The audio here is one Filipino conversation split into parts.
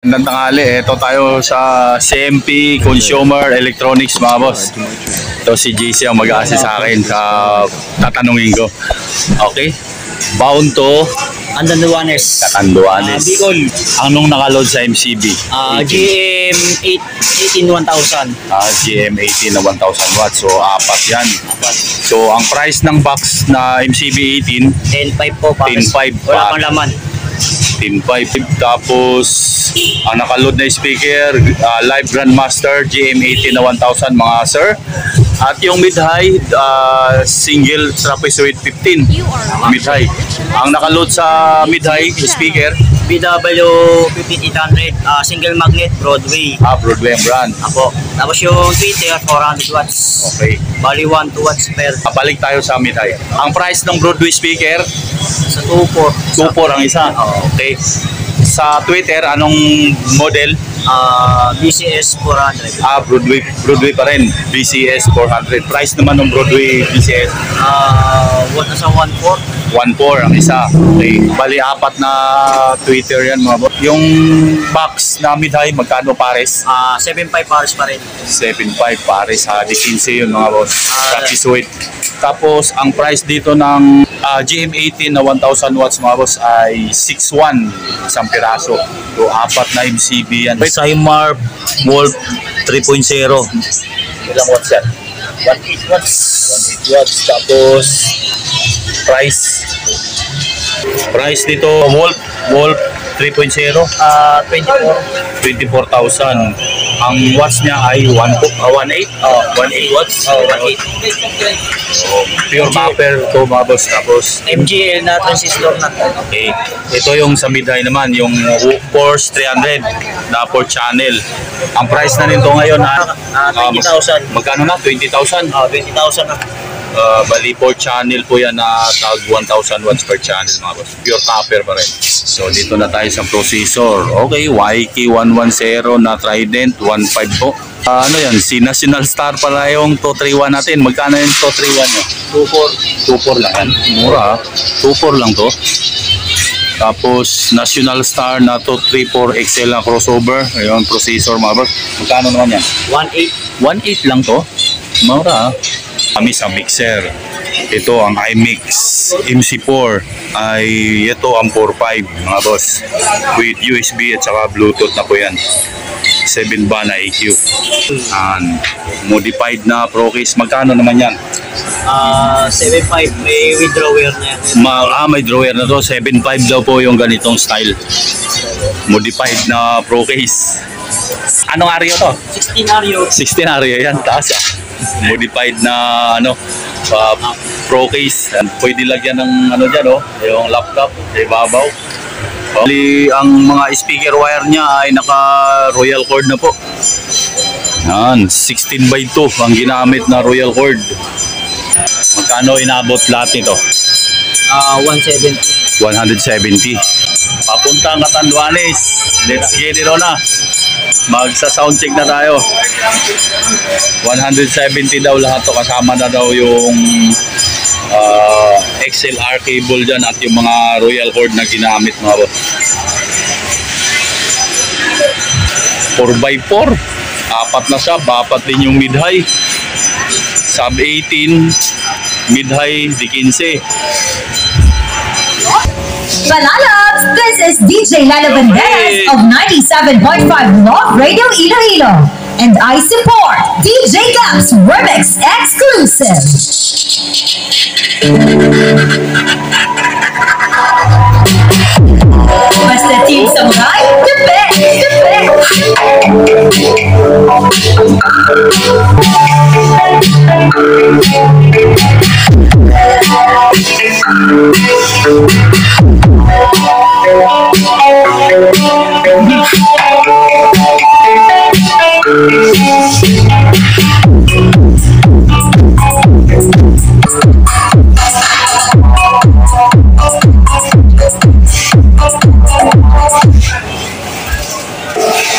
Magandang tanghali, ito tayo sa CMP Consumer Electronics mga boss. Ito si JC ang mag-a-assist sa akin sa tatanungin ko. Okay, bound to Catanduanes. Bicol. Anong nakaload sa MCB? GM18 1000. GM18 na 1000 watts. So, apat yan. So, ang price ng box na MCB 18, 10.5 po. 10.5. Wala pang laman. 10.5. Tapos, ang nakaload na speaker, Live Grandmaster GM18 na 1000 mga sir. At yung mid-high, single trapezoid 15. Mid-high. Ang nakaload sa mid-high speaker, BW 15800, single magnet Broadway. Broadway ang brand. Apo. Tapos yung tweeter 400 watts. Okay. Bali 1 2 watts per. Balik tayo sa mid-high. Ang price ng Broadway speaker, Sa 2.4. 2.4 ang isa. Okay. Sa Twitter, anong model? BCS 400. Broadway pa rin. BCS 400. Price naman ng Broadway BCS? Nasa 1.4. 1.4 ang isa. Okay. Bali, apat na Twitter yan mga boss. Yung box na mid-high, magkano pares? 7.5 pares pa rin. 7.5 pares. Di 15 yun mga boss. Trapezoid. Tapos, ang price dito ng GM18 na 1000 watts mga boss ay 6.1 isang piraso. So, apat na MCB yan. Cymar Wolf 3.0. Ilang watts yan? 1.8 watts. 1.8 watts. Tapos, price dito, Wolf 3.0. 24,000. Ang watts niya ay 18. 18 watts. 1.8. Pure copper to mga boss. Tapos MGL na transistor na. okay. Ito yung sa mid-high naman, yung Force 300 na 4 channel. Ang price na nito ngayon 20,000. Magkano na? 20,000? 20,000 na. Bali 4 channel po yan na tag 1,000 watts per channel mga boss. Pure copper pa rin. So dito na tayo sa processor. Okay, YK110 na Trident 1.5 po. Ano yan? Si National Star pala yung 231 natin. Magkano yung 231 nyo? 2.4 lang yan. Mura. 2.4 lang to. Tapos National Star na 234 XL na crossover. Ayun, processor mga boss. Magkano naman yan? 1.8. 1.8 lang to. Mura. Kami sa mixer. Ito ang iMix MC4 ay ito ang 4.5 mga boss. With USB at saka Bluetooth na po yan. 7 ba na EQ. And modified na Pro case. Magkano naman yan? 7.5 may withdrawer na yan. May drawer na to. 7.5 daw po yung ganitong style. Modified na Pro case. Anong area to? 16 Ario. 16 area yan. Taas modified na Pro case. Pwede lagyan ng ano dyan, yung laptop sa ibabaw. Bali, ang mga speaker wire niya ay naka Royal Cord na po. Yan, 16x2 ang ginamit na Royal Cord. Magkano inabot lahat nito? 170. 170. Papuntang Catanduanes. Let's get it on na. Magsa-sound check na tayo. 170 daw lahat to. Kasama na daw yung XLR cable dyan at yung mga Royal Cord na ginamit mga boss. 4x4. Apat na siya. Apat din yung mid-high. Sub 18. Mid-high di 15. Balalabs, this is DJ Lalo Banderas of 97.5 Love Radio Iloilo. And I support DJ Gaps Remix Exclusive. Basta Team Samurai, the best, the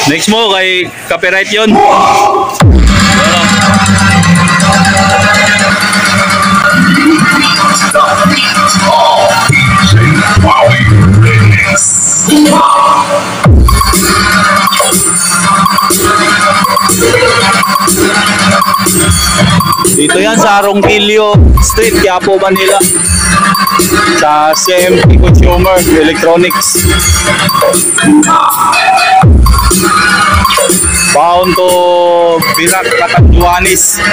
Next mo kay copyright yun. best. Dito yan sa Ronquillo Street, Quiapo, Manila. Sa CMP Consumer Electronics. Bound to Birak, Catanduanes.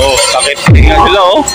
Oh, sakit tingnan nila oh.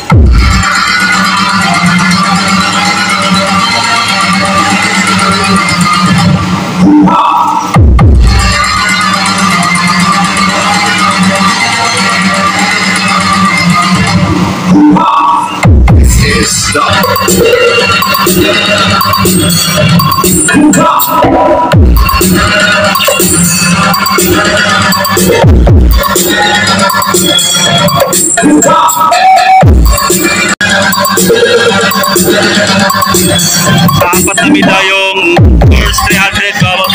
Apat na medalyon Course 300 bawat.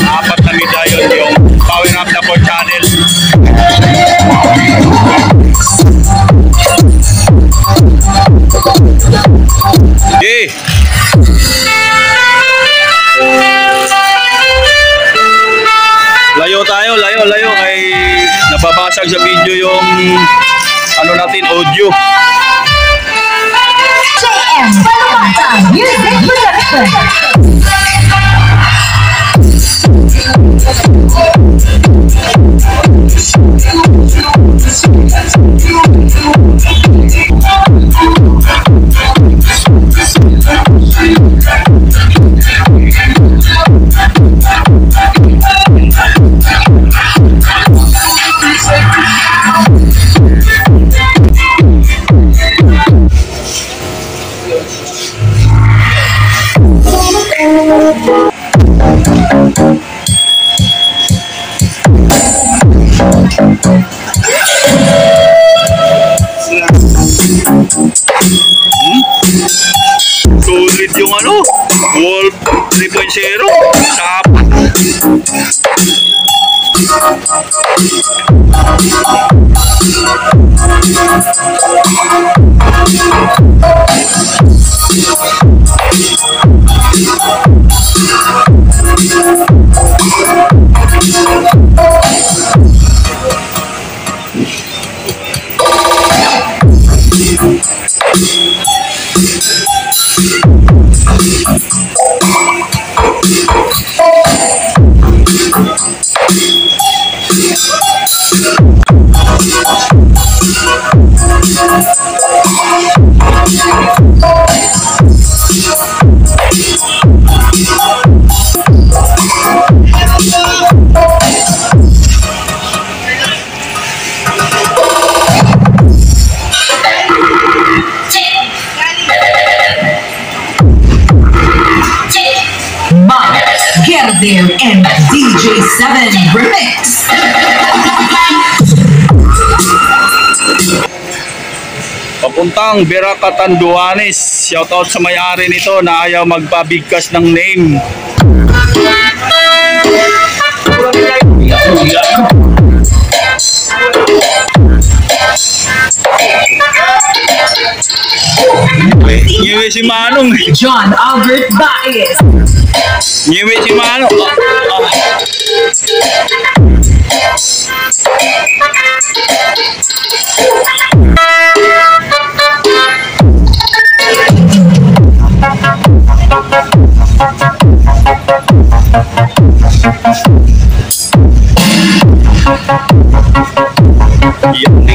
Apat na medalyon yung powering up na 4 channel. Okay. Layo tayo, layo kay nababasag sa video yung ano natin, audio. JM Palamata Music Production. Sulit yung ano, Wolf 3.0. Tap. Gerder and DJ7 Remix. Papuntang Birak, Catanduanes. Shoutout sa may-ari nito na ayaw magpabigkas ng name. Nyewe si Manong. John Albert Baez. Nyewe si Manong.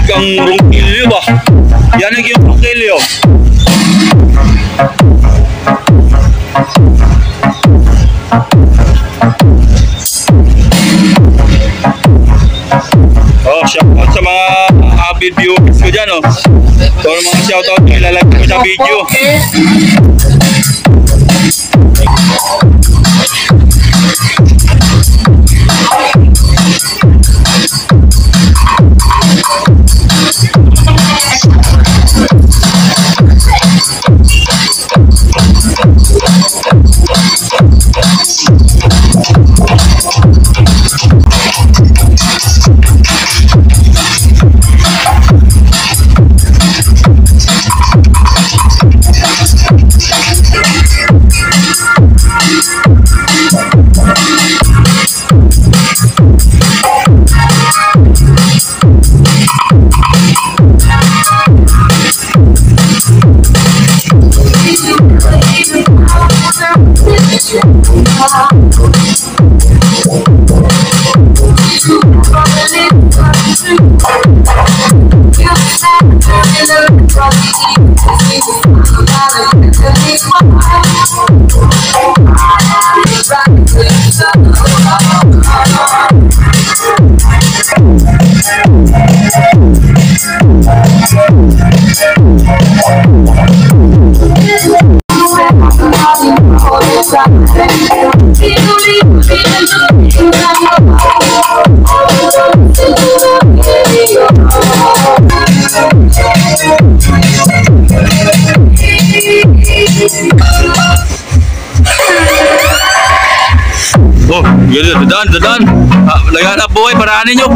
Yan ang Ronquillo ba? Yan ang Ronquillo. Oh, shoutout sa mga avid viewers ko dyan, oh. So, mga shoutout ko ilalagay ko sa video. Oh, yun, dadan. Naghanap buhay, paraanin nyo.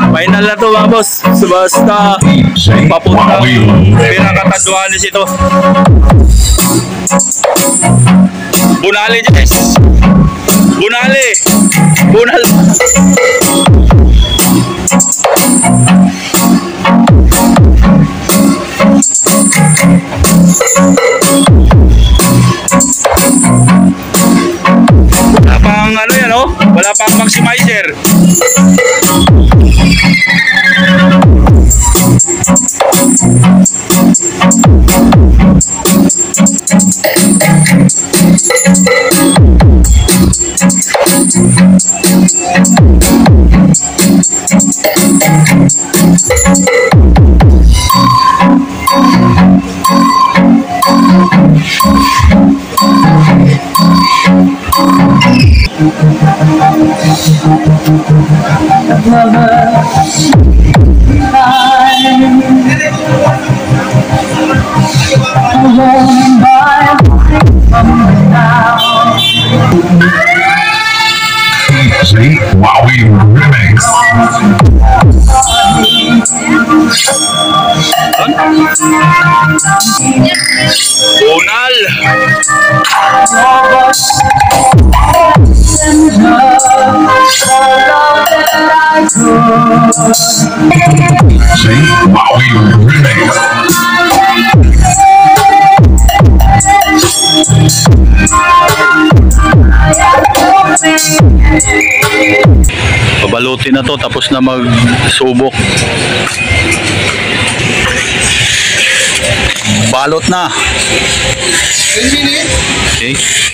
Final na to mga boss. So, basta papunta. Pinakatanduanis ito. Bunali, Jess. Bunali. Bunal. Wala pang ano yan, oh. Wala pang maximizer. DJ Wowie Remix. Bunal. DJ Wowie Remix. Pabalutin na to, tapos na magsubok. Balot na. Okay.